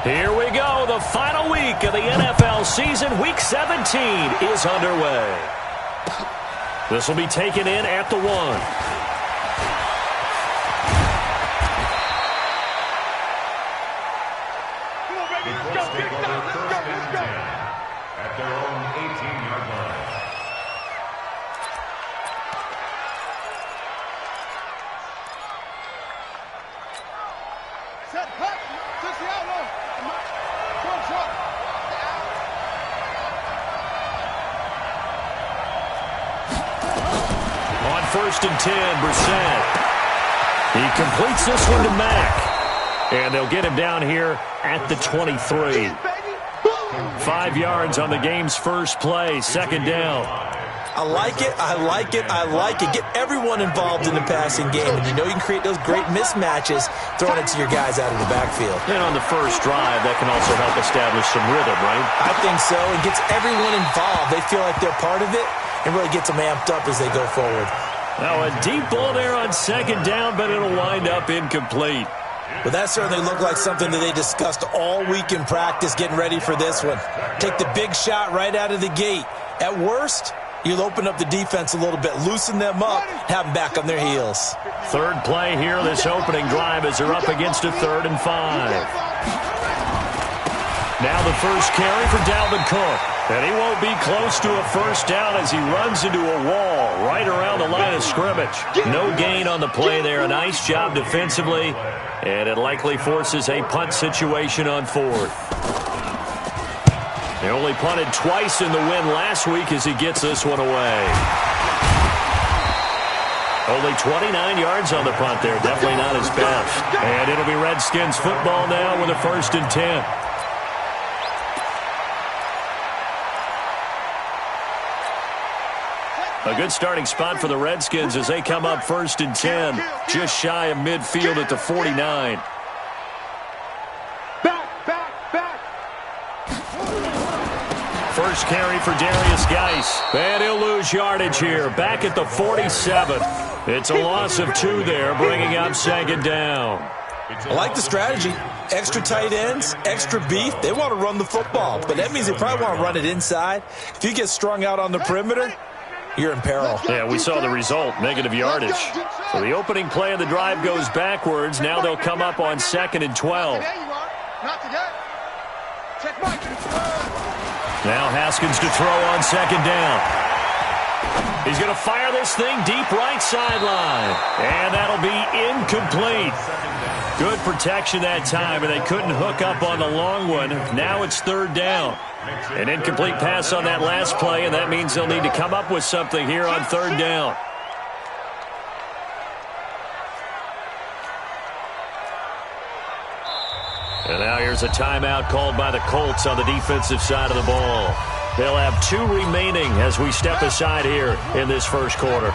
Here we go. The final week of the NFL season. Week 17 is underway. This will be taken in at the 1. At their own 18-yard line. Set, hut, touch the outlaw. Short. On 1st and 10, Brissett. He completes this one to Mack. And they'll get him down here at the 23. 5 yards on the game's first play, 2nd down. I like it. Get everyone involved in the passing game. And you know you can create those great mismatches throwing it to your guys out of the backfield. And on the first drive, that can also help establish some rhythm, right? I think so. It gets everyone involved. They feel like they're part of it and really gets them amped up as they go forward. Now a deep ball there on 2nd down, but it'll wind up incomplete. Well, that certainly looked like something that they discussed all week in practice getting ready for this one. Take the big shot right out of the gate. At worst, you'll open up the defense a little bit, loosen them up, have them back on their heels. 3rd play here, this opening drive as they're up against a 3rd and 5. Now the first carry for Dalvin Cook. And he won't be close to a first down as he runs into a wall right around the line of scrimmage. No gain on the play there. A nice job defensively. And it likely forces a punt situation on 4th. They only punted twice in the win last week as he gets this one away. Only 29 yards on the punt there. Definitely not his best. And it'll be Redskins football now with a 1st and 10. A good starting spot for the Redskins as they come up 1st and 10, just shy of midfield at the 49. Back. First carry for Darius Geis. And he'll lose yardage here, back at the 47. It's a loss of 2 there, bringing up 2nd down. I like the strategy. Extra tight ends, extra beef. They want to run the football, but that means they probably want to run it inside. If you get strung out on the perimeter, you're in peril. Yeah, we saw the result, negative yardage. So the opening play of the drive goes backwards. Now they'll come up on 2nd and 12. Now Haskins to throw on 2nd down. He's going to fire this thing deep right sideline. And that'll be incomplete. Good protection that time, and they couldn't hook up on the long one. Now it's 3rd down. An incomplete pass on that last play, and that means they'll need to come up with something here on 3rd down. And now here's a timeout called by the Colts on the defensive side of the ball. They'll have 2 remaining as we step aside here in this first quarter.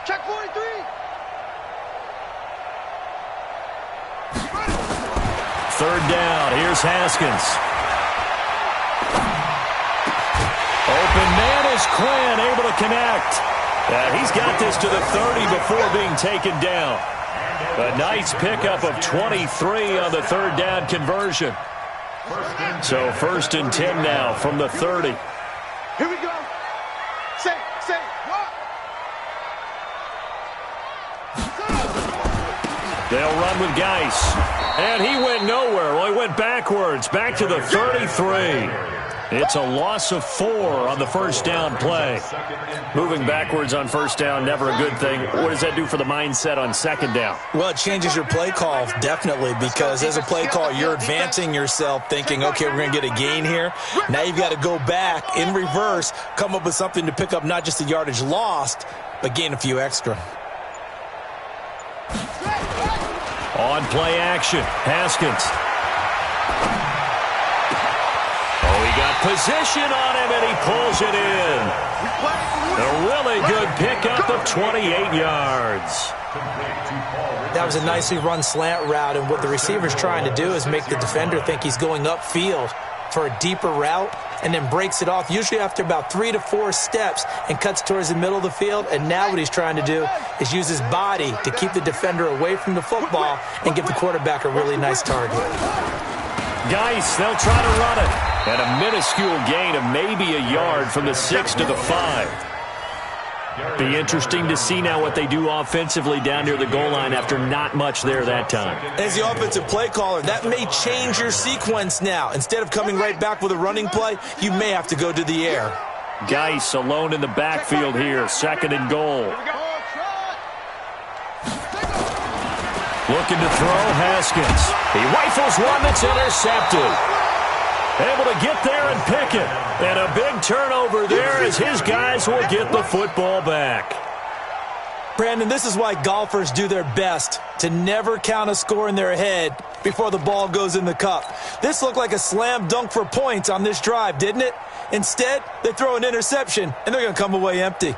Check 43. Third down. Here's Haskins. Open man is Quinn, able to connect. He's got this to the 30 before being taken down. A nice pickup of 23 on the 3rd down conversion. So 1st and 10 now from the 30. Here we go. Say, what? They'll run with Geis. And he went nowhere. Well, he went backwards, back to the 33. It's a loss of 4 on the 1st down play. Moving backwards on 1st down, never a good thing. What does that do for the mindset on 2nd down? Well, it changes your play call, definitely, because as a play call, you're advancing yourself thinking, okay, we're going to get a gain here. Now you've got to go back in reverse, come up with something to pick up not just the yardage lost, but gain a few extra. On play action, Haskins. Oh, he got position on him, and he pulls it in. A really good pickup of 28 yards. That was a nicely run slant route, and what the receiver's trying to do is make the defender think he's going upfield for a deeper route, and then breaks it off, usually after about 3 to 4 steps, and cuts towards the middle of the field. And now what he's trying to do is use his body to keep the defender away from the football and give the quarterback a really nice target. Geis, they'll try to run it. And a minuscule gain of maybe a yard from the 6 to the 5. Be interesting to see now what they do offensively down near the goal line after not much there that time. As the offensive play caller, that may change your sequence now. Instead of coming right back with a running play, you may have to go to the air. Geis alone in the backfield here, 2nd and goal. Looking to throw, Haskins. He rifles one that's intercepted. Able to get there and pick it. And a big turnover there as his guys will get the football back. Brandon, this is why golfers do their best to never count a score in their head before the ball goes in the cup. This looked like a slam dunk for points on this drive, didn't it? Instead, they throw an interception, and they're going to come away empty.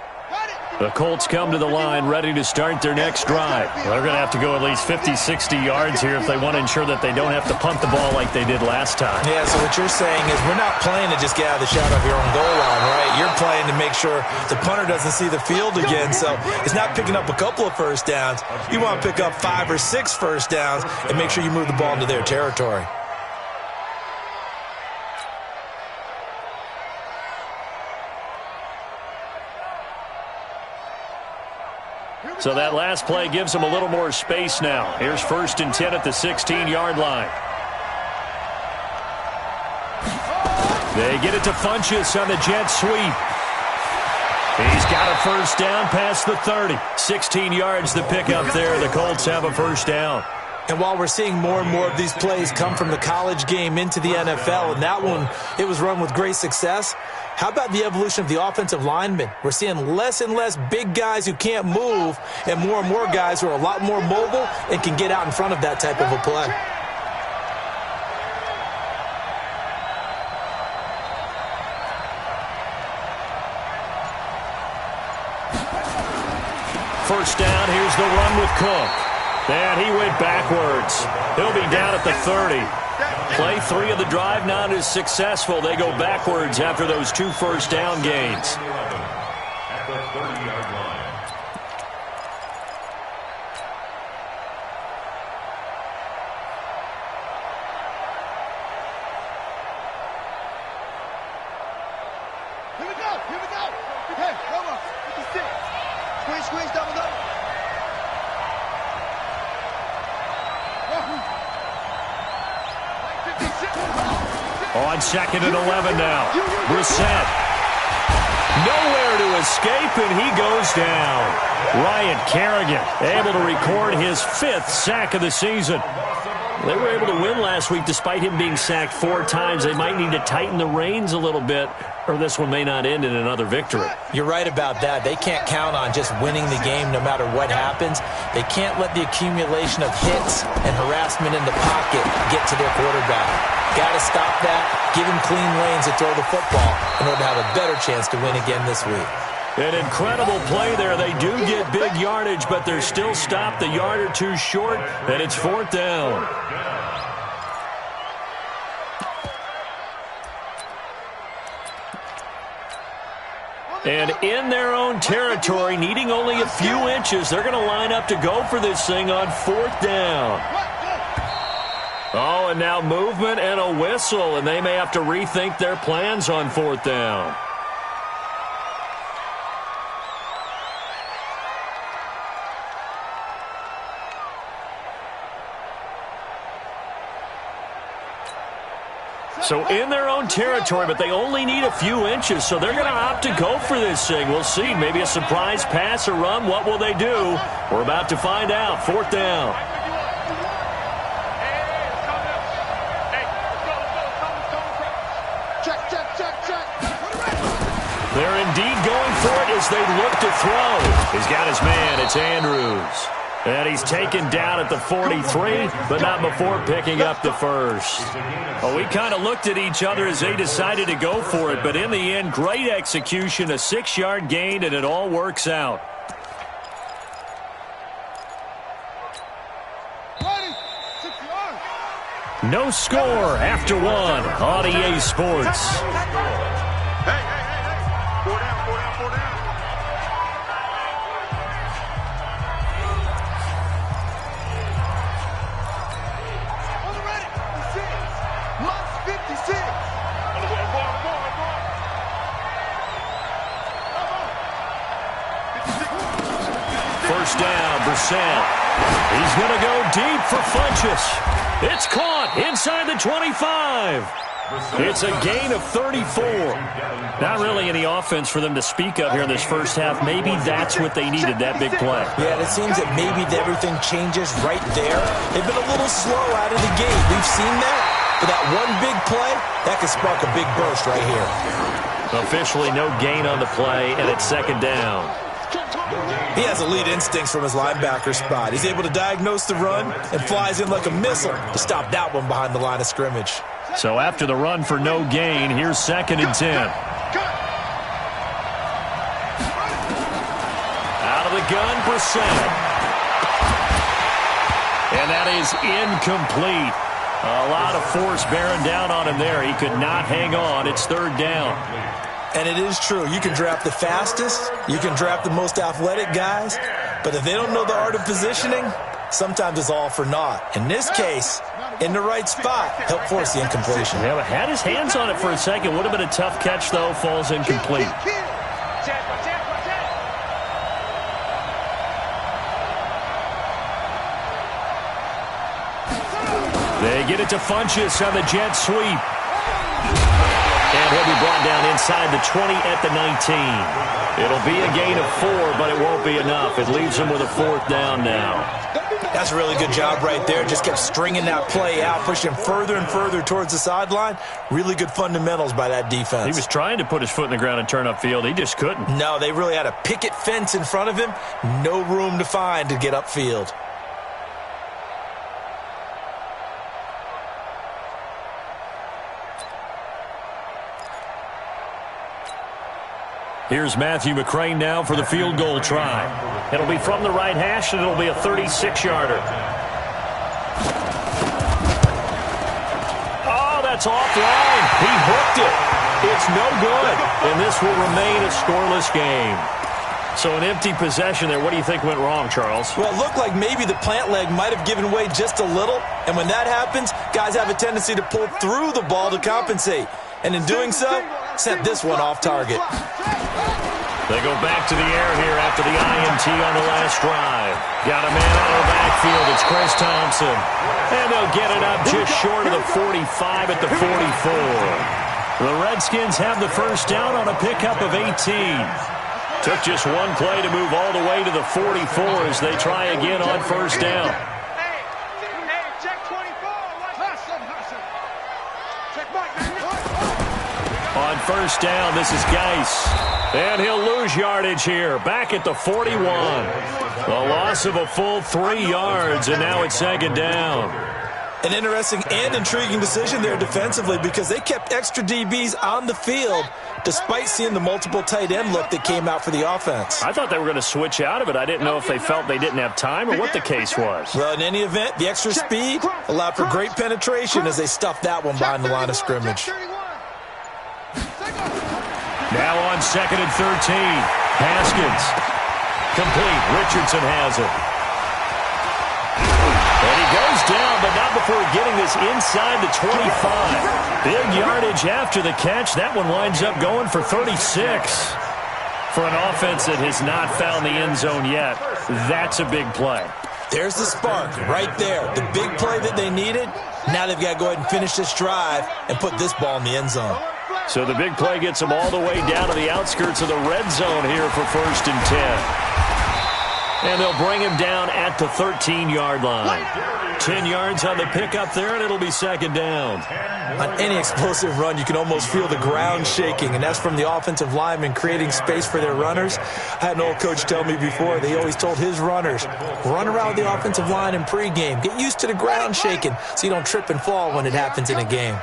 The Colts come to the line ready to start their next drive. Well, they're going to have to go at least 50, 60 yards here if they want to ensure that they don't have to punt the ball like they did last time. Yeah, so what you're saying is we're not playing to just get out of the shadow of your own goal line, right? You're playing to make sure the punter doesn't see the field again. So it's not picking up a couple of first downs. You want to pick up 5 or 6 first downs and make sure you move the ball into their territory. So that last play gives them a little more space now. Here's 1st and 10 at the 16-yard line. They get it to Funchess on the jet sweep. He's got a first down past the 30. 16 yards the pickup there. The Colts have a first down. And while we're seeing more and more of these plays come from the college game into the NFL, and that one, it was run with great success, how about the evolution of the offensive linemen? We're seeing less and less big guys who can't move and more guys who are a lot more mobile and can get out in front of that type of a play. First down, here's the run with Cook. And he went backwards. He'll be down at the 30. Play 3 of the drive not as successful. They go backwards after those 2 first down gains. At the 30-yard line. Here we go. Okay, over. 56. Squeeze, double. On 2nd and 11 now. Brissett. Nowhere to escape, and he goes down. Ryan Kerrigan able to record his 5th sack of the season. They were able to win last week despite him being sacked 4 times. They might need to tighten the reins a little bit, or this one may not end in another victory. You're right about that. They can't count on just winning the game no matter what happens. They can't let the accumulation of hits and harassment in the pocket get to their quarterback. Got to stop that, give him clean lanes to throw the football in order to have a better chance to win again this week. An incredible play there. They do get big yardage, but they're still stopped a yard or 2 short, and it's 4th down. And in their own territory, needing only a few inches, they're going to line up to go for this thing on 4th down. Oh, and now movement and a whistle, and they may have to rethink their plans on 4th down. So in their own territory, but they only need a few inches, so they're going to opt to go for this thing. We'll see. Maybe a surprise pass or run. What will they do? We're about to find out. 4th down. They're indeed going for it as they look to throw. He's got his man. It's Andrews. And he's taken down at the 43, but not before picking up the first. Well, we kind of looked at each other as they decided to go for it, but in the end, great execution, a 6-yard gain, and it all works out. No score after one on EA Sports. Hey. 4 down. On the ready. 56. First down, Brissett. He's going to go deep for Funchess. It's caught inside the 25. It's a gain of 34. Not really any offense for them to speak of here in this first half. Maybe that's what they needed, that big play. Yeah, it seems that maybe everything changes right there. They've been a little slow out of the gate. We've seen that. But that one big play, that could spark a big burst right here. Officially no gain on the play, and it's second down. He has elite instincts from his linebacker spot. He's able to diagnose the run and flies in like a missile to stop that one behind the line of scrimmage. So after the run for no gain, here's 2nd and 10. Out of the gun, Brissett. And that is incomplete. A lot of force bearing down on him there. He could not hang on. It's 3rd down. And it is true. You can draft the fastest. You can draft the most athletic guys. But if they don't know the art of positioning, sometimes it's all for naught. In this case, in the right spot, help force the incompletion. Yeah, but had his hands on it for a second. Would have been a tough catch, though. Falls incomplete. They get it to Funchess on the jet sweep. And he'll be brought down inside the 20 at the 19. It'll be a gain of 4, but it won't be enough. It leaves him with a 4th down now. That's a really good job right there. Just kept stringing that play out, pushing further and further towards the sideline. Really good fundamentals by that defense. He was trying to put his foot in the ground and turn upfield. He just couldn't. No, they really had a picket fence in front of him. No room to find to get upfield. Here's Matthew McCrane now for the field goal try. It'll be from the right hash, and it'll be a 36-yarder. Oh, that's offline. He hooked it. It's no good, and this will remain a scoreless game. So an empty possession there. What do you think went wrong, Charles? Well, it looked like maybe the plant leg might have given way just a little, and when that happens, guys have a tendency to pull through the ball to compensate. And in doing so, sent this one off target. They go back to the air here after the INT on the last drive. Got a man out of the backfield. It's Chris Thompson. And they'll get it up just short of the 45 at the 44. The Redskins have the first down on a pickup of 18. Took just one play to move all the way to the 44 as they try again on first down. On first down, this is Geis. And he'll lose yardage here. Back at the 41. A loss of a full 3 yards, and now it's second down. An interesting and intriguing decision there defensively because they kept extra DBs on the field despite seeing the multiple tight end look that came out for the offense. I thought they were going to switch out of it. I didn't know if they felt they didn't have time or what the case was. Well, in any event, the extra speed allowed for great penetration as they stuffed that one behind the line of scrimmage. Now on 2nd and 13. Haskins. Complete. Richardson has it. And he goes down, but not before getting this inside the 25. Big yardage after the catch. That one winds up going for 36. For an offense that has not found the end zone yet, that's a big play. There's the spark right there. The big play that they needed. Now they've got to go ahead and finish this drive and put this ball in the end zone. So the big play gets them all the way down to the outskirts of the red zone here for 1st and 10. And they'll bring him down at the 13-yard line. 10 yards on the pickup there, and it'll be second down. On any explosive run, you can almost feel the ground shaking, and that's from the offensive linemen creating space for their runners. I had an old coach tell me before, they always told his runners, run around the offensive line in pregame. Get used to the ground shaking so you don't trip and fall when it happens in a game.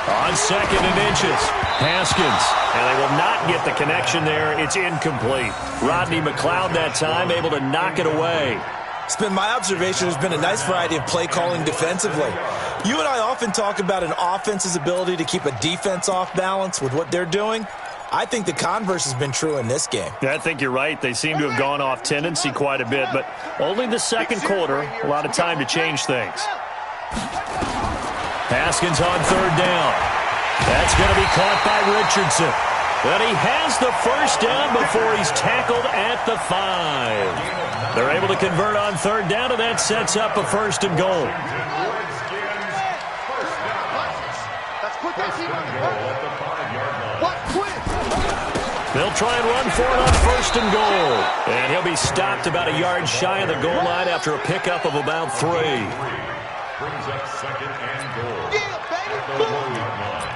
On on 2nd and inches. Haskins, and they will not get the connection there. It's incomplete. Rodney McLeod that time able to knock it away. It's been my observation there's been a nice variety of play calling defensively. You and I often talk about an offense's ability to keep a defense off balance with what they're doing. I think the converse has been true in this game. Yeah, I think you're right. They seem to have gone off tendency quite a bit, but only the second quarter, a lot of time to change things. Haskins on 3rd down. That's going to be caught by Richardson. But he has the first down before he's tackled at the 5. They're able to convert on 3rd down, and that sets up a 1st and goal. They'll try and run for it on 1st and goal. And he'll be stopped about a yard shy of the goal line after a pickup of about 3. Brings up 2nd and goal. At the 1 line.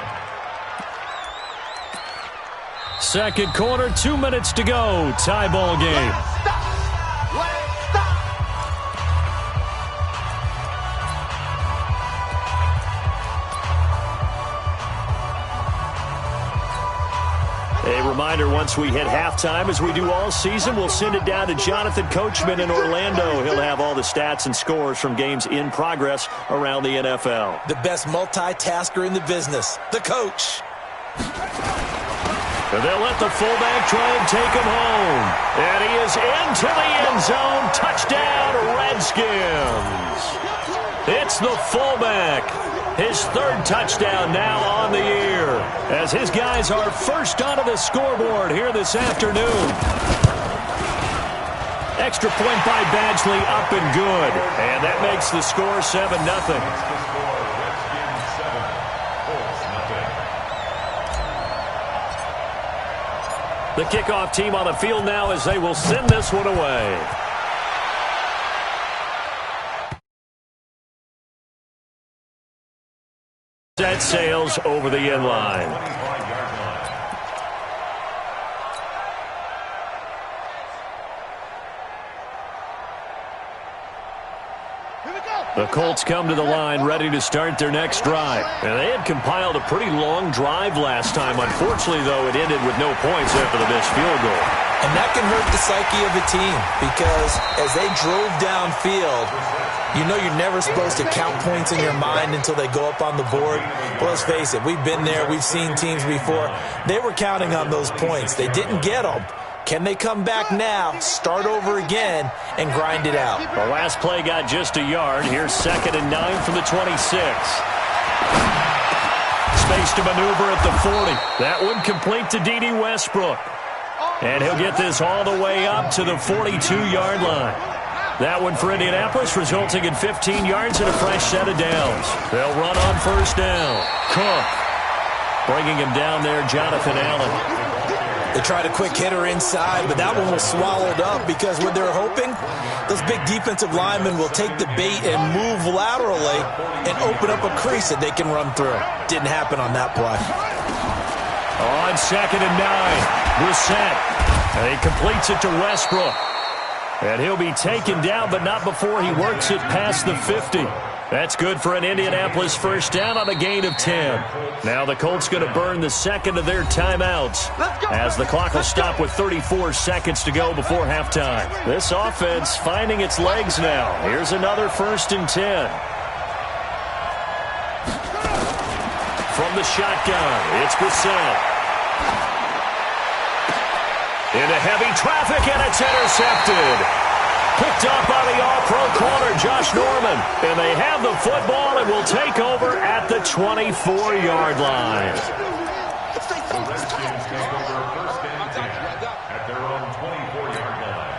Second quarter, 2 minutes to go. Tie ball game. A reminder, once we hit halftime, as we do all season, we'll send it down to Jonathan Coachman in Orlando. He'll have all the stats and scores from games in progress around the NFL. The best multitasker in the business, the coach. And they'll let the fullback try and take him home. And he is into the end zone. Touchdown, Redskins. It's the fullback. His 3rd touchdown now on the year, as his guys are first onto the scoreboard here this afternoon. Extra point by Badgley, up and good. And that makes the score 7-0. The kickoff team on the field now as they will send this one away. Set sails over the end line. The Colts come to the line ready to start their next drive. And they had compiled a pretty long drive last time. Unfortunately, though, it ended with no points after the missed field goal. And that can hurt the psyche of a team because as they drove downfield, you know you're never supposed to count points in your mind until they go up on the board. Well, let's face it, we've been there. We've seen teams before. They were counting on those points. They didn't get them. Can they come back now, start over again, and grind it out? The last play got just a yard. Here's 2nd and 9 from the 26. Space to maneuver at the 40. That one complete to D.D. Westbrook. And he'll get this all the way up to the 42-yard line. That one for Indianapolis, resulting in 15 yards and a fresh set of downs. They'll run on 1st down. Cook bringing him down there, Jonathan Allen. They tried a quick hitter inside, but that one was swallowed up because what they're hoping, those big defensive linemen will take the bait and move laterally and open up a crease that they can run through. Didn't happen on that play. On 2nd and 9, Brissett. And he completes it to Westbrook. And he'll be taken down, but not before he works it past the 50. That's good for an Indianapolis first down on a gain of 10. Now the Colts going to burn the second of their timeouts as the clock will stop with 34 seconds to go before halftime. This offense finding its legs now. Here's another 1st and 10. From the shotgun, it's Brissett. Into heavy traffic, and it's intercepted. Picked up by the all-pro corner, Josh Norman. And they have the football and will take over at the 24-yard line. The Redskins take over 1st and 10 at their own 24-yard line.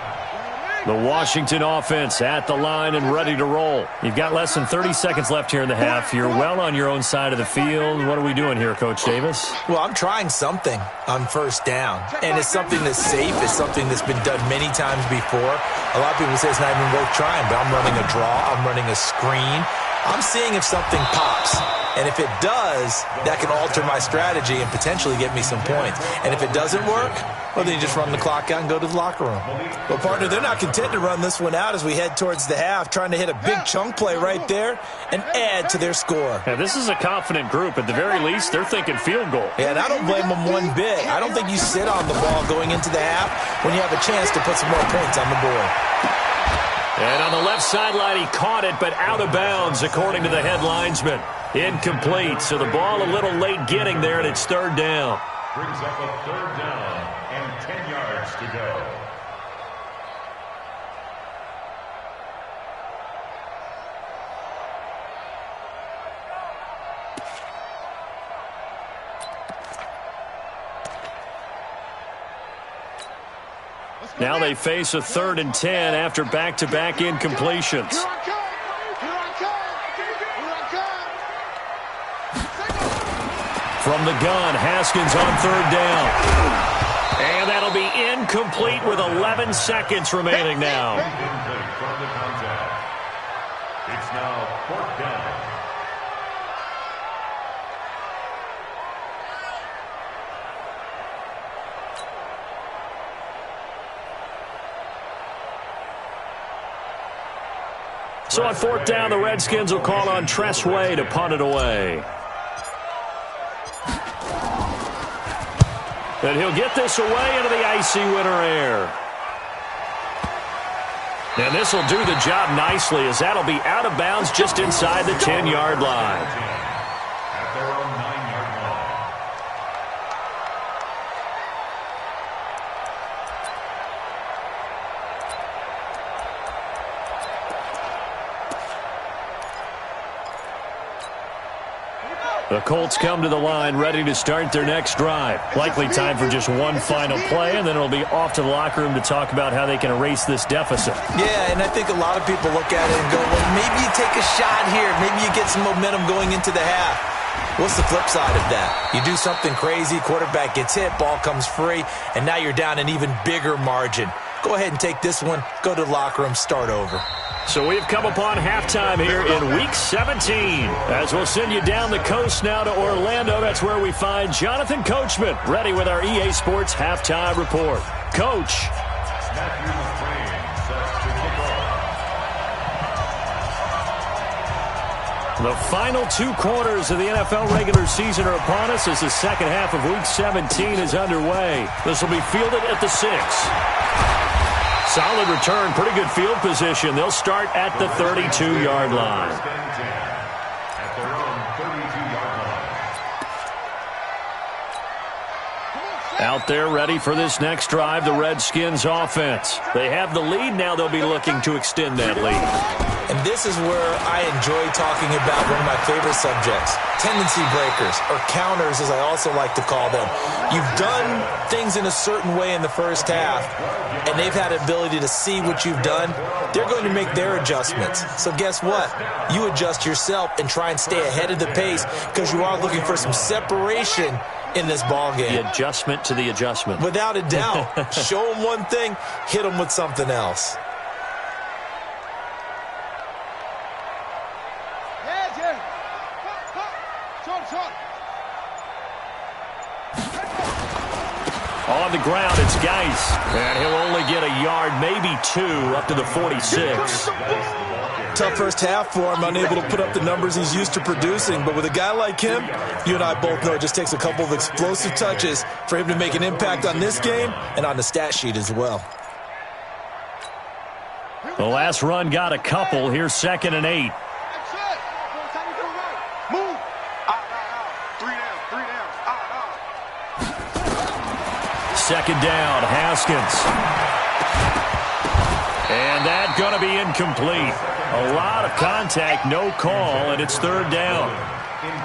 The Washington offense at the line and ready to roll. You've got less than 30 seconds left here in the half. You're well on your own side of the field. What are we doing here, Coach Davis? Well, I'm trying something on 1st down, and it's something that's safe. It's something that's been done many times before. A lot of people say it's not even worth trying, but I'm running a draw. I'm running a screen. I'm seeing if something pops. And if it does, that can alter my strategy and potentially get me some points. And if it doesn't work, well, then you just run the clock out and go to the locker room. Well, partner, they're not content to run this one out as we head towards the half, trying to hit a big chunk play right there and add to their score. Yeah, this is a confident group. At the very least, they're thinking field goal. Yeah, and I don't blame them one bit. I don't think you sit on the ball going into the half when you have a chance to put some more points on the board. And on the left sideline, he caught it, but out of bounds, according to the head linesman. Incomplete, so the ball a little late getting there, and it's third down. Brings up a third down and 10 yards to go. Now they face a 3rd and 10 after back-to-back incompletions. From the gun, Haskins on 3rd down. And that'll be incomplete with 11 seconds remaining now. Incomplete from the contact. It's now 4th down. So on 4th down, the Redskins will call on Tress Way to punt it away. And he'll get this away into the icy winter air. And this will do the job nicely, as that'll be out of bounds just inside the 10-yard line. At their own 9-yard line. The Colts come to the line ready to start their next drive. Likely time for just one final play, and then it'll be off to the locker room to talk about how they can erase this deficit. Yeah, and I think a lot of people look at it and go, well, maybe you take a shot here. Maybe you get some momentum going into the half. What's the flip side of that? You do something crazy, quarterback gets hit, ball comes free, and now you're down an even bigger margin. Go ahead and take this one, go to the locker room, start over. So we've come upon halftime here in Week 17. As we'll send you down the coast now to Orlando. That's where we find Jonathan Coachman, ready with our EA Sports Halftime Report. Coach. The final 2 quarters of the NFL regular season are upon us as the second half of Week 17 is underway. This will be fielded at the 6. Solid return, pretty good field position. They'll start at the 32-yard line. At their own 32-yard line. Out there ready for this next drive, the Redskins offense. They have the lead now. They'll be looking to extend that lead. And this is where I enjoy talking about one of my favorite subjects, tendency breakers, or counters as I also like to call them. You've done things in a certain way in the first half, and they've had an ability to see what you've done. They're going to make their adjustments. So guess what? You adjust yourself and try and stay ahead of the pace because you are looking for some separation in this ball game. The adjustment to the adjustment. Without a doubt. Show them one thing, hit them with something else. On the ground, it's Geis. And he'll only get a yard, maybe 2, up to the 46. Tough first half for him, unable to put up the numbers he's used to producing. But with a guy like him, you and I both know it just takes a couple of explosive touches for him to make an impact on this game and on the stat sheet as well. The last run got a couple. Here's 2nd and 8. Second down, Haskins. And that's going to be incomplete. A lot of contact, no call, and it's 3rd down.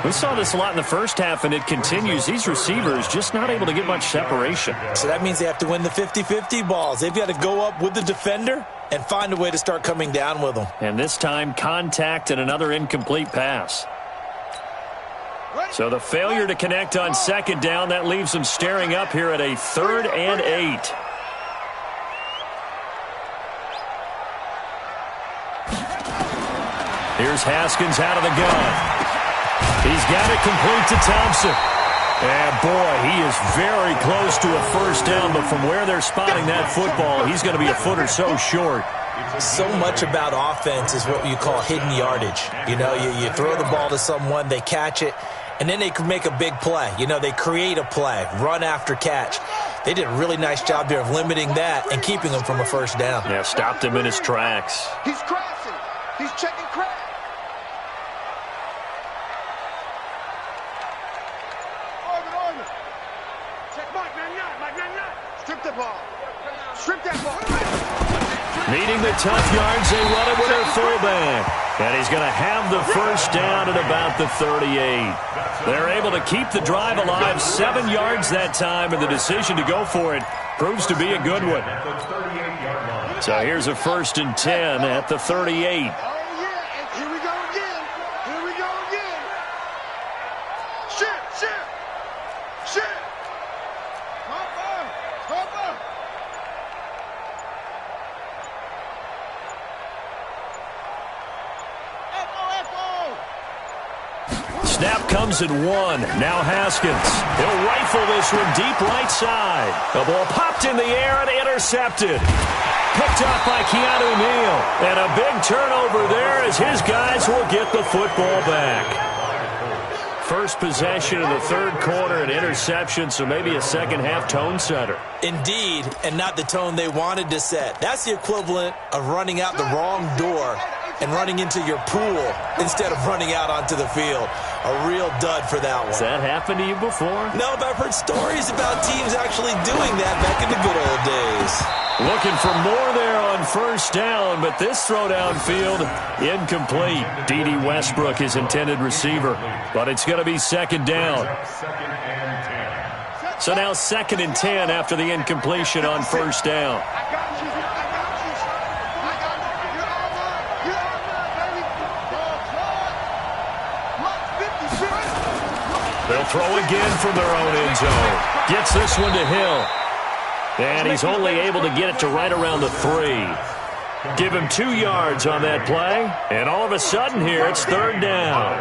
We saw this a lot in the first half, and it continues. These receivers just not able to get much separation. So that means they have to win the 50-50 balls. They've got to go up with the defender and find a way to start coming down with them. And this time, contact and another incomplete pass. So the failure to connect on 2nd down, that leaves them staring up here at a 3rd and 8. Here's Haskins out of the gun. He's got it complete to Thompson. And, boy, he is very close to a first down, but from where they're spotting that football, he's going to be a foot or so short. So much about offense is what you call hidden yardage. You know, you throw the ball to someone, they catch it, and then they can make a big play. You know, they create a play, run after catch. They did a really nice job there of limiting that and keeping him from a first down. Yeah, stopped him in his tracks. He's crashing. He's checking crash. Orbit. Check Mike 99. Strip the ball. Strip that ball. Needing the tough yards, they run it with their fullback. And he's going to have the first down at about the 38. They're able to keep the drive alive, 7 yards that time, and the decision to go for it proves to be a good one. So here's a 1st and 10 at the 38. Oh, yeah, and here we go again. Shit. Hopper. Snap comes at 1. Now Haskins. He'll rifle this one deep right side. The ball popped in the air and intercepted. Picked up by Keanu Neal. And a big turnover there as his guys will get the football back. First possession of the third quarter, an interception, so maybe a second-half tone setter. Indeed, and not the tone they wanted to set. That's the equivalent of running out the wrong door and running into your pool instead of running out onto the field. A real dud for that one. Has that happened to you before? No, but I've heard stories about teams actually doing that back in the good old days. Looking for more there on first down, but this throw downfield, incomplete. D.D. Westbrook, his intended receiver, but it's going to be 2nd down. So now 2nd and 10 after the incompletion on first down. They'll throw again from their own end zone. Gets this one to Hill. And he's only able to get it to right around the 3. Give him 2 yards on that play. And all of a sudden here, it's 3rd down.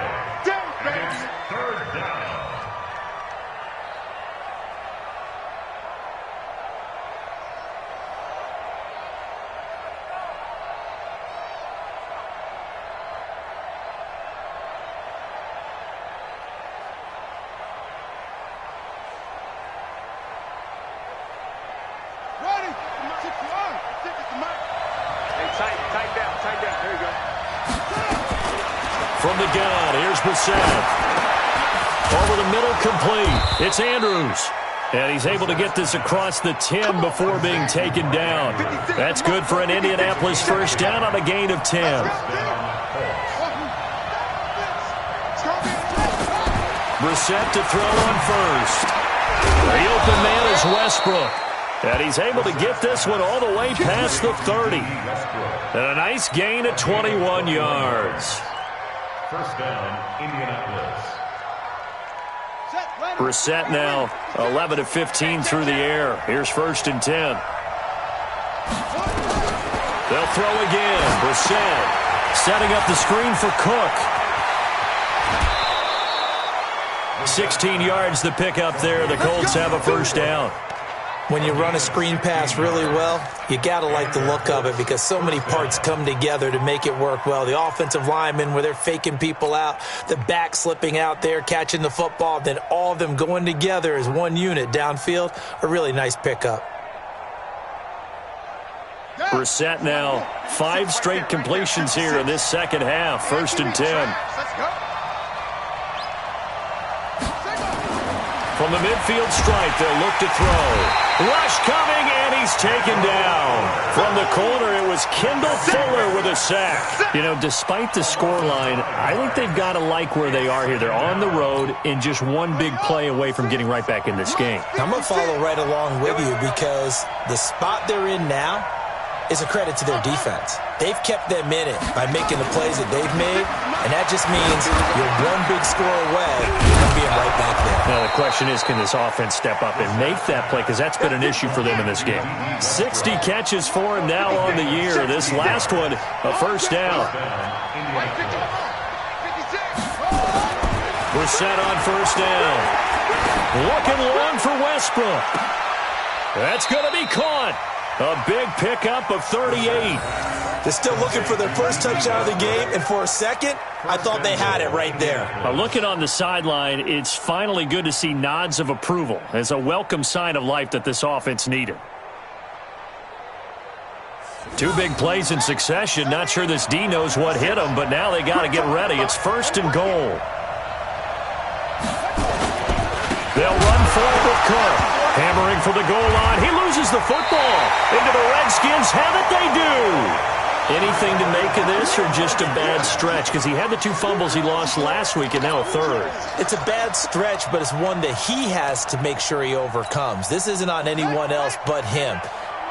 From the gun, here's Brissett. Over the middle, complete. It's Andrews. And he's able to get this across the 10 before being taken down. That's good for an Indianapolis first down on a gain of 10. Brissett to throw on first. The open man is Westbrook. And he's able to get this one all the way past the 30. And a nice gain of 21 yards. First down, Indianapolis. Brissett now 11 of 15 through the air. Here's 1st and 10. They'll throw again. Brissett setting up the screen for Cook. 16 yards the pickup there. The Colts have a first down. When you run a screen pass really well, you got to like the look of it because so many parts come together to make it work well. The offensive linemen, where they're faking people out, the back slipping out there, catching the football, then all of them going together as one unit downfield, a really nice pickup. Brissett now 5 straight completions here in this second half. 1st and 10. From the midfield stripe, they'll look to throw. Rush coming, and he's taken down. From the corner, it was Kendall Fuller with a sack. You know, despite the scoreline, I think they've got to like where they are here. They're on the road and just one big play away from getting right back in this game. I'm going to follow right along with you because the spot they're in now is a credit to their defense. They've kept them in it by making the plays that they've made, and that just means you're one big score away from being right back there. Now, the question is, can this offense step up and make that play? Because that's been an issue for them in this game. 60 catches for him now on the year. This last one, a first down. We're set on first down. Looking long for Westbrook. That's going to be caught. A big pickup of 38. They're still looking for their first touchdown of the game, and for a second, I thought they had it right there. Looking on the sideline, it's finally good to see nods of approval as a welcome sign of life that this offense needed. Two big plays in succession. Not sure this D knows what hit them, but now they got to get ready. It's first and goal. They'll run forward with Cook. Hammering for the goal line. He loses the football. Into the Redskins. Have it they do. Anything to make of this or just a bad stretch? Because he had the 2 fumbles he lost last week and now a third. It's a bad stretch, but it's one that he has to make sure he overcomes. This isn't on anyone else but him.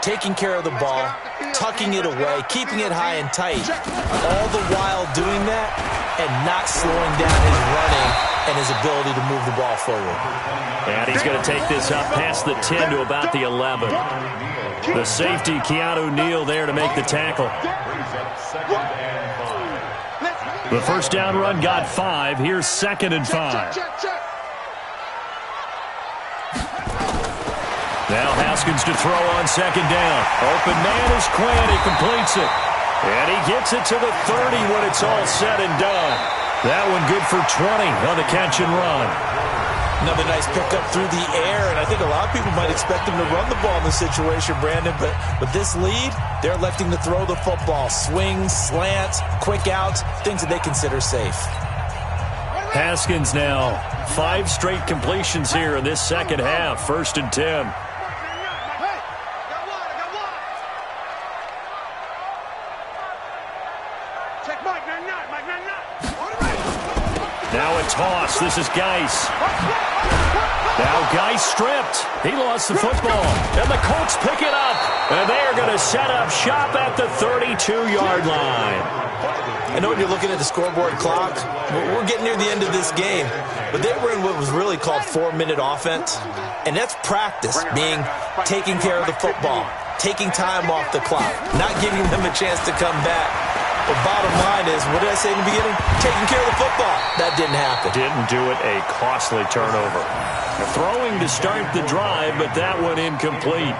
Taking care of the ball, tucking it away, keeping it high and tight. All the while doing that and not slowing down his running and his ability to move the ball forward. And he's going to take this up past the 10 to about the 11. The safety, Keanu Neal, there to make the tackle. The first down run got 5. Here's 2nd and 5. Now Haskins to throw on 2nd down. Open man is Quinn. He completes it. And he gets it to the 30 when it's all said and done. That one good for 20 on the catch and run. Another nice pickup through the air, and I think a lot of people might expect him to run the ball in this situation, Brandon, but with this lead, they're electing to throw the football. Swings, slants, quick outs, things that they consider safe. Haskins now, 5 straight completions here in this second half, 1st and 10. Now a toss. This is Geis. Now Geis stripped. He lost the football. And the Colts pick it up. And they are going to set up shop at the 32-yard line. I know when you're looking at the scoreboard clock, we're getting near the end of this game. But they were in what was really called 4-minute offense. And that's practice, being taking care of the football, taking time off the clock, not giving them a chance to come back. The bottom line is, what did I say in the beginning? Taking care of the football. That didn't happen. Didn't do it. A costly turnover. Throwing to start the drive, but that one incomplete.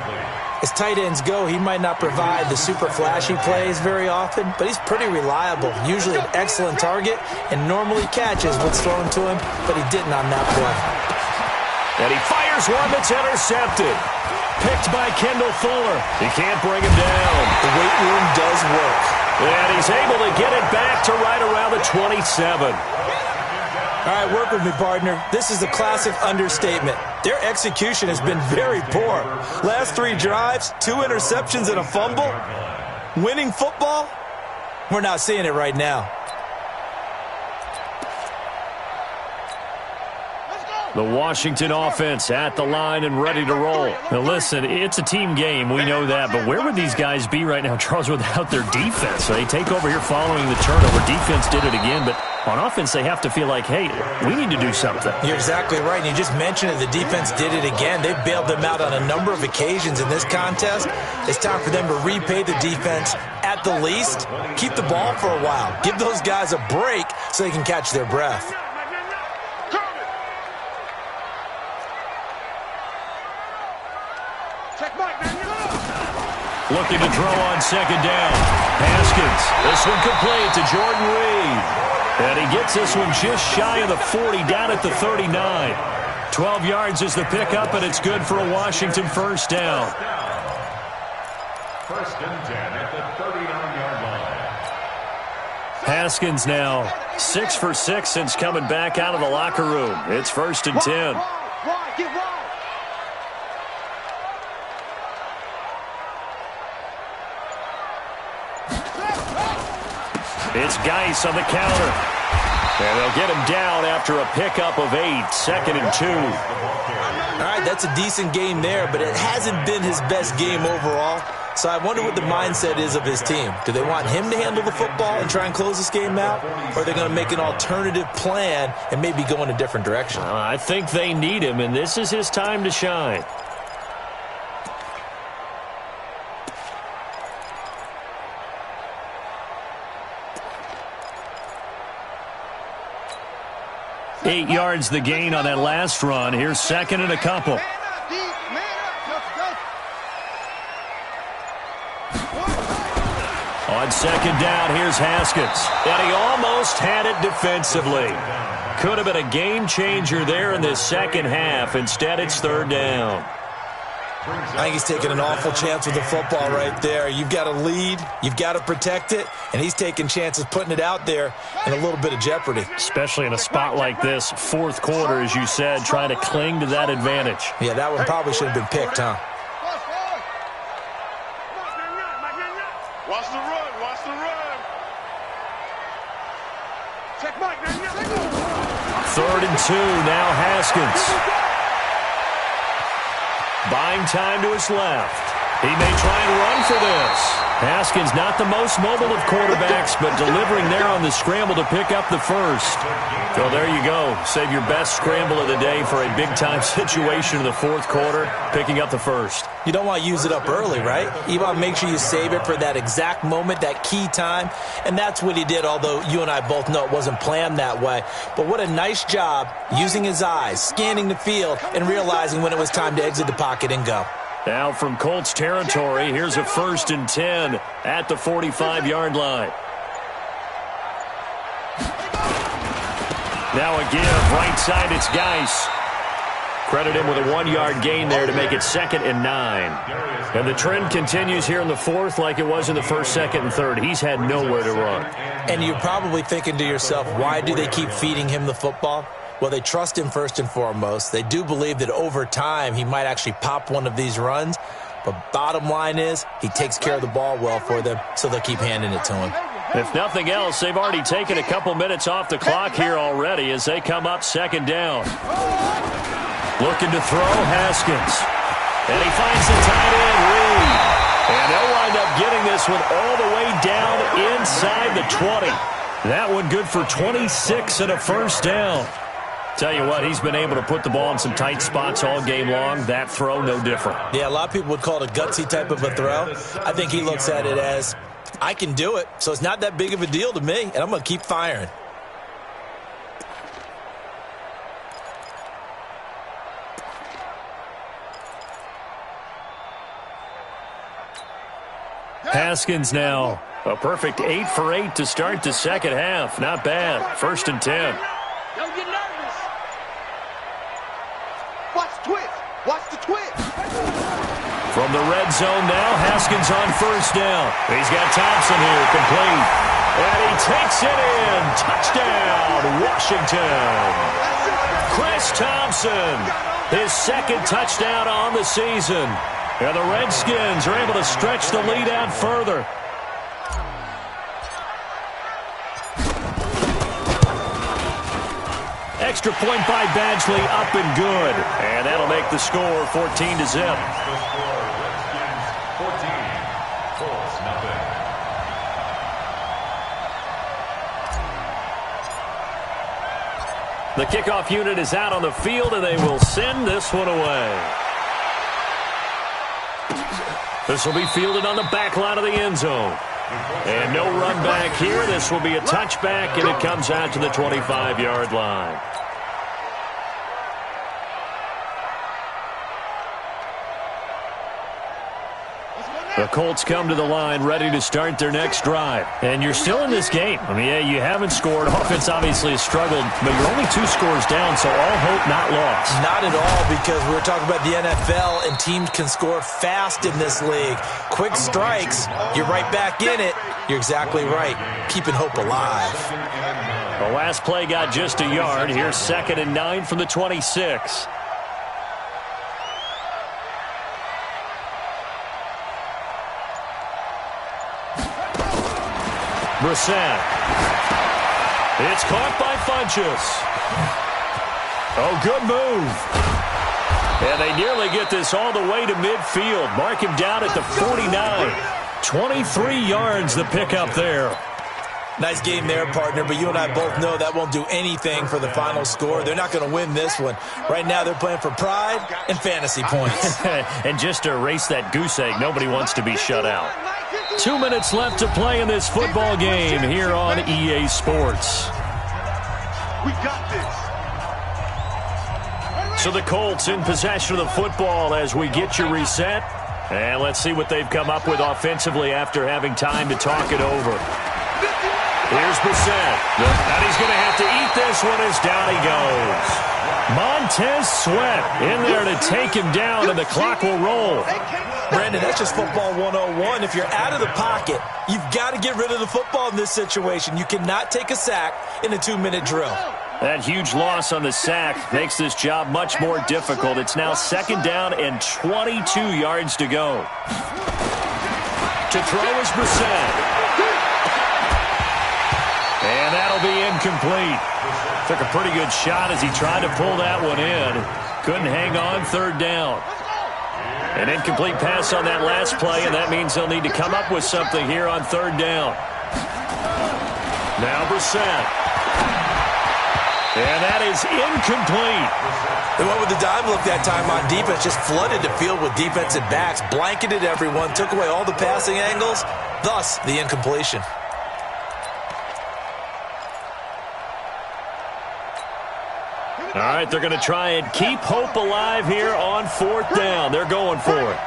As tight ends go, he might not provide the super flashy plays very often, but he's pretty reliable. Usually an excellent target and normally catches what's thrown to him, but he didn't on that play. And he fires one that's intercepted. Picked by Kendall Fuller. He can't bring him down. The weight room does work. And he's able to get it back to right around the 27. All right, work with me, partner. This is a classic understatement. Their execution has been very poor. Last 3 drives, 2 interceptions and a fumble. Winning football? We're not seeing it right now. The Washington offense at the line and ready to roll. Now listen, it's a team game, we know that, but where would these guys be right now, Charles, without their defense? They take over here following the turnover. Defense did it again, but on offense they have to feel like, hey, we need to do something. You're exactly right, and you just mentioned it. The defense did it again. They bailed them out on a number of occasions in this contest. It's time for them to repay the defense at the least. Keep the ball for a while. Give those guys a break so they can catch their breath. Looking to throw on 2nd down. Haskins. This one complete to Jordan Reed. And he gets this one just shy of the 40, down at the 39. 12 yards is the pickup, and it's good for a Washington first down. 1st and 10 at the 39-yard line. Haskins now 6 for 6 since coming back out of the locker room. It's 1st and 10. It's Geis on the counter. And they'll get him down after a pickup of 8, 2nd and 2. All right, that's a decent game there, but it hasn't been his best game overall. So I wonder what the mindset is of his team. Do they want him to handle the football and try and close this game out? Or are they going to make an alternative plan and maybe go in a different direction? I think they need him, and this is his time to shine. 8 yards the gain on that last run. Here's second and a couple. On second down, here's Haskins. And he almost had it defensively. Could have been a game changer there in this second half. Instead, it's third down. I think he's taking an awful chance with the football right there. You've got to lead, you've got to protect it, and he's taking chances putting it out there in a little bit of jeopardy. Especially in a spot like this, fourth quarter, as you said, trying to cling to that advantage. Yeah, that one probably should have been picked, huh? Watch the run, watch the run. Check Mike, Third and 2, now Haskins. Buying time to his left. He may try and run for this. Haskins not the most mobile of quarterbacks, but delivering there on the scramble to pick up the first. So there you go. Save your best scramble of the day for a big-time situation in the fourth quarter, picking up the first. You don't want to use it up early, right? You want to make sure you save it for that exact moment, that key time. And that's what he did, although you and I both know it wasn't planned that way. But what a nice job using his eyes, scanning the field, and realizing when it was time to exit the pocket and go. Now from Colts territory, here's a 1st and 10 at the 45-yard line. Now a give, right side, it's Geis. Credit him with a 1-yard gain there to make it 2nd and 9. And the trend continues here in the fourth like it was in the first, second, and third. He's had nowhere to run. And you're probably thinking to yourself, why do they keep feeding him the football? Well, they trust him first and foremost. They do believe that over time he might actually pop one of these runs. But bottom line is he takes care of the ball well for them, so they'll keep handing it to him. If nothing else, they've already taken a couple minutes off the clock here already as they come up second down. Looking to throw, Haskins. And he finds the tight end, Reed. And they'll wind up getting this one all the way down inside the 20. That one good for 26 and a first down. Tell you what, he's been able to put the ball in some tight spots all game long. That throw, no different. Yeah, a lot of people would call it a gutsy type of a throw. I think he looks at it as, I can do it, so it's not that big of a deal to me, and I'm going to keep firing. Haskins now. A perfect 8 for 8 to start the second half. Not bad. 1st and 10. Don't get nervous. Watch the twist. Watch the twist. From the red zone now, Haskins on first down. He's got Thompson here, complete. And he takes it in. Touchdown, Washington. Chris Thompson, his second touchdown on the season. And the Redskins are able to stretch the lead out further. Extra point by Badgley, up and good. And that'll make the score 14-0. The kickoff unit is out on the field, and they will send this one away. This will be fielded on the back line of the end zone. And no run back here. This will be a touchback, and it comes out to the 25-yard line. The Colts come to the line ready to start their next drive. And you're still in this game. I mean, yeah, you haven't scored. Offense obviously has struggled, but you're only 2 scores down, so all hope not lost. Not at all, because we're talking about the NFL, and teams can score fast in this league. Quick strikes, you're right back in it. You're exactly right. Keeping hope alive. The last play got just a yard. Here's 2nd and 9 from the 26. Brissett. It's caught by Funchess. Oh, good move. And they nearly get this all the way to midfield. Mark him down at the 49. 23 yards the pickup there. Nice game there, partner, but you and I both know that won't do anything for the final score. They're not going to win this one. Right now they're playing for pride and fantasy points. And just to erase that goose egg, nobody wants to be shut out. 2 minutes left to play in this football game here on EA Sports. We got this. So the Colts in possession of the football as we get you reset. And let's see what they've come up with offensively after having time to talk it over. Here's Brissett. And he's going to have to eat this one as down he goes. Montez Sweat in there to take him down, and the clock will roll. Brandon, that's just football 101. If you're out of the pocket, you've got to get rid of the football in this situation. You cannot take a sack in a 2-minute drill. That huge loss on the sack makes this job much more difficult. It's now 2nd down and 22 yards to go. To throw is Brissett. And that'll be incomplete. Took a pretty good shot as he tried to pull that one in. Couldn't hang on, 3rd down. An incomplete pass on that last play, and that means they'll need to come up with something here on 3rd down. Now Brissett. And that is incomplete. They went with the dime look that time on defense, just flooded the field with defensive backs, blanketed everyone, took away all the passing angles, thus the incompletion. All right, they're going to try and keep hope alive here on 4th down. They're going for it.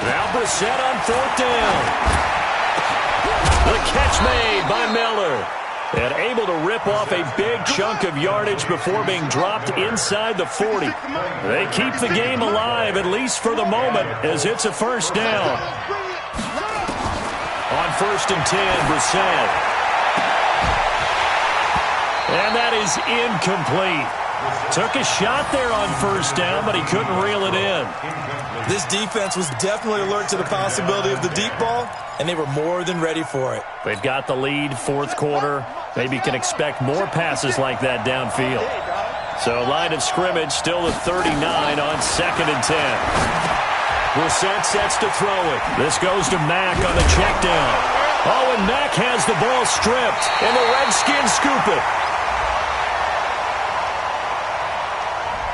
Now Brissett on 4th down. The catch made by Miller. And able to rip off a big chunk of yardage before being dropped inside the 40. They keep the game alive, at least for the moment, as it's a 1st down. On 1st and 10, Brissett. And that is incomplete. Took a shot there on 1st down, but he couldn't reel it in. This defense was definitely alert to the possibility of the deep ball, and they were more than ready for it. They've got the lead, 4th quarter. Maybe can expect more passes like that downfield. So line of scrimmage still at 39 on 2nd and 10. Brissett sets to throw it. This goes to Mack on the check down. Oh, and Mack has the ball stripped, and the Redskins scoop it.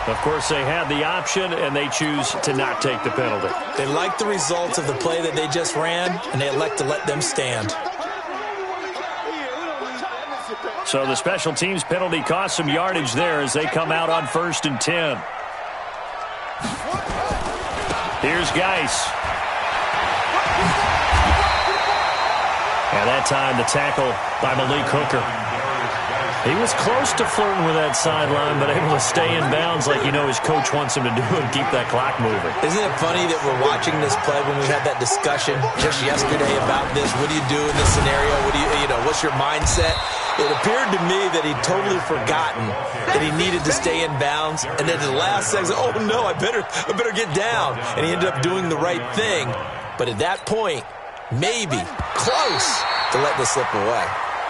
Of course, they had the option, and they choose to not take the penalty. They like the results of the play that they just ran, and they elect to let them stand. So the special teams penalty cost some yardage there as they come out on 1st and 10. Here's Geis. And that time the tackle by Malik Hooker. He was close to flirting with that sideline, but able to stay in bounds like you know his coach wants him to do and keep that clock moving. Isn't it funny that we're watching this play when we had that discussion just yesterday about this? What do you do in this scenario? What do you know, what's your mindset? It appeared to me that he'd totally forgotten that he needed to stay in bounds, and then at the last second, oh no, I better get down. And he ended up doing the right thing. But at that point, maybe close to let this slip away.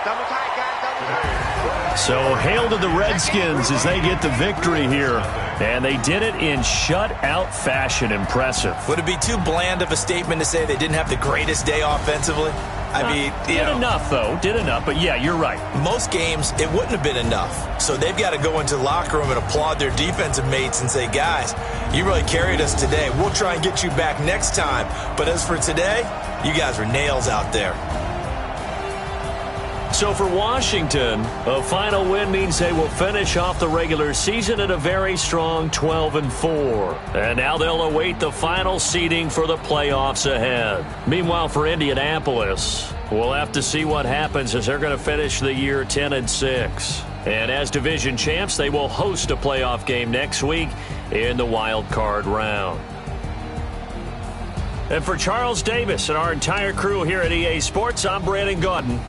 Double tight, guys, double tight. So hail to the Redskins as they get the victory here. And they did it in shutout fashion. Impressive. Would it be too bland of a statement to say they didn't have the greatest day offensively? I mean, did enough, though. Did enough. But, yeah, you're right. Most games, it wouldn't have been enough. So they've got to go into the locker room and applaud their defensive mates and say, guys, you really carried us today. We'll try and get you back next time. But as for today, you guys were nails out there. So for Washington, a final win means they will finish off the regular season at a very strong 12-4. And now they'll await the final seeding for the playoffs ahead. Meanwhile, for Indianapolis, we'll have to see what happens as they're going to finish the year 10-6. And as division champs, they will host a playoff game next week in the wild card round. And for Charles Davis and our entire crew here at EA Sports, I'm Brandon Gaudin.